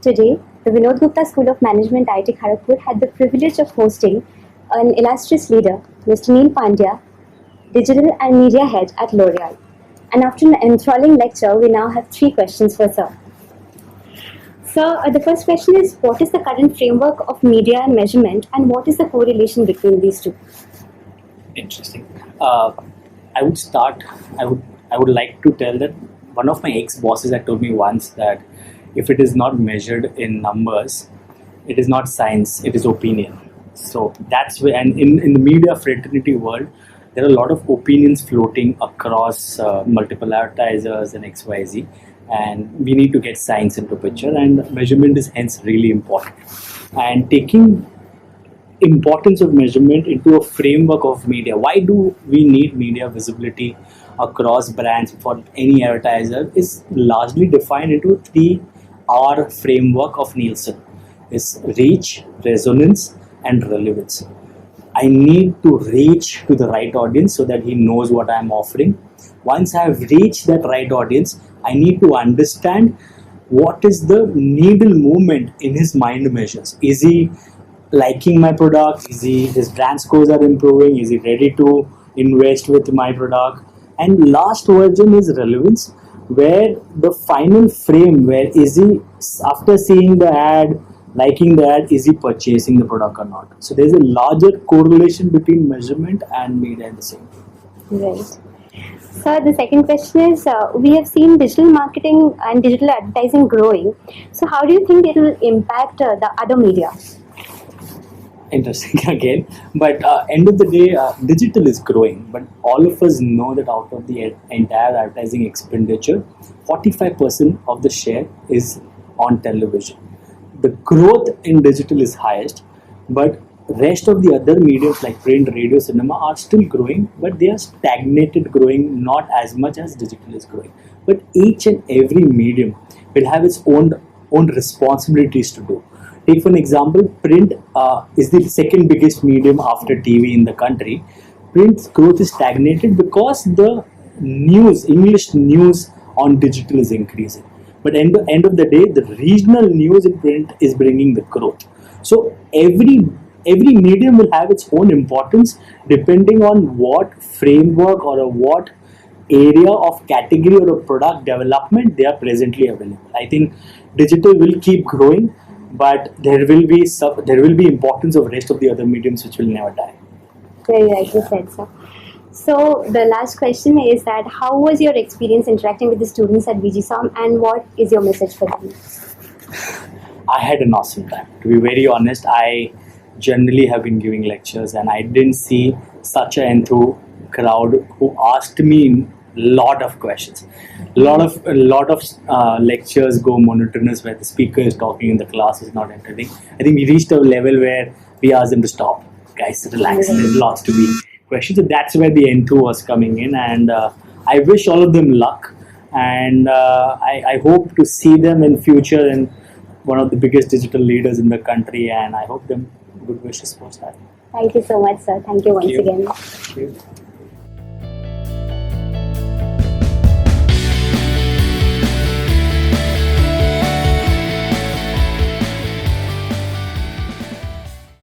Today, the Vinod Gupta School of Management, IIT Kharagpur, had the privilege of hosting an illustrious leader, Mr. Neel Pandya, Digital and Media Head at L'Oreal. And after an enthralling lecture, we now have 3 questions for Sir. Sir, the first question is, what is the current framework of media and measurement, and what is the correlation between these two? Interesting. I would like to tell that one of my ex-bosses had told me once that if it is not measured in numbers, it is not science, it is opinion. So that's where, and in the media fraternity world, there are a lot of opinions floating across multiple advertisers and XYZ, and we need to get science into picture, and measurement is hence really important. And taking importance of measurement into a framework of media. Why do we need media visibility across brands for any advertiser is largely defined into 3R framework of Nielsen. Is reach, resonance and relevance. I need to reach to the right audience so that he knows what I am offering. Once I have reached that right audience, I need to understand what is the needle movement in his mind measures. Is he liking my product? His brand scores are improving? Is he ready to invest with my product? And last version is relevance, where the final frame, where is he, after seeing the ad, liking the ad, is he purchasing the product or not? So there's a larger correlation between measurement and media at the same time. Right. So the second question is, we have seen digital marketing and digital advertising growing. So how do you think it will impact the other media? Interesting again, but end of the day, digital is growing, but all of us know that out of the entire advertising expenditure, 45% of the share is on television. The growth in digital is highest, but rest of the other mediums like print, radio, cinema are still growing, but they are stagnated growing, not as much as digital is growing. But each and every medium will have its own responsibilities to do. Take for an example, print is the second biggest medium after TV in the country. Print's growth is stagnated because the news, English news on digital is increasing. But end of the day, the regional news in print is bringing the growth. So every medium will have its own importance depending on what framework or what area of category or a product development they are presently available. I think digital will keep growing, but there will be importance of rest of the other mediums which will never die. Very rightly said, sir. So the last question is that how was your experience interacting with the students at VGSoM, and what is your message for them? I had an awesome time. To be very honest, I generally have been giving lectures, and I didn't see such an enthu crowd who asked me lot of questions. A lot of lectures go monotonous where the speaker is talking and the class is not entertaining. I think we reached a level where we asked them to stop. Guys, relax. There's lots to be questions. So that's where the N2 was coming in, and I wish all of them luck. And I hope to see them in future in one of the biggest digital leaders in the country, and I hope them good wishes for that. Thank you so much, sir. Thank you once again. Thank you.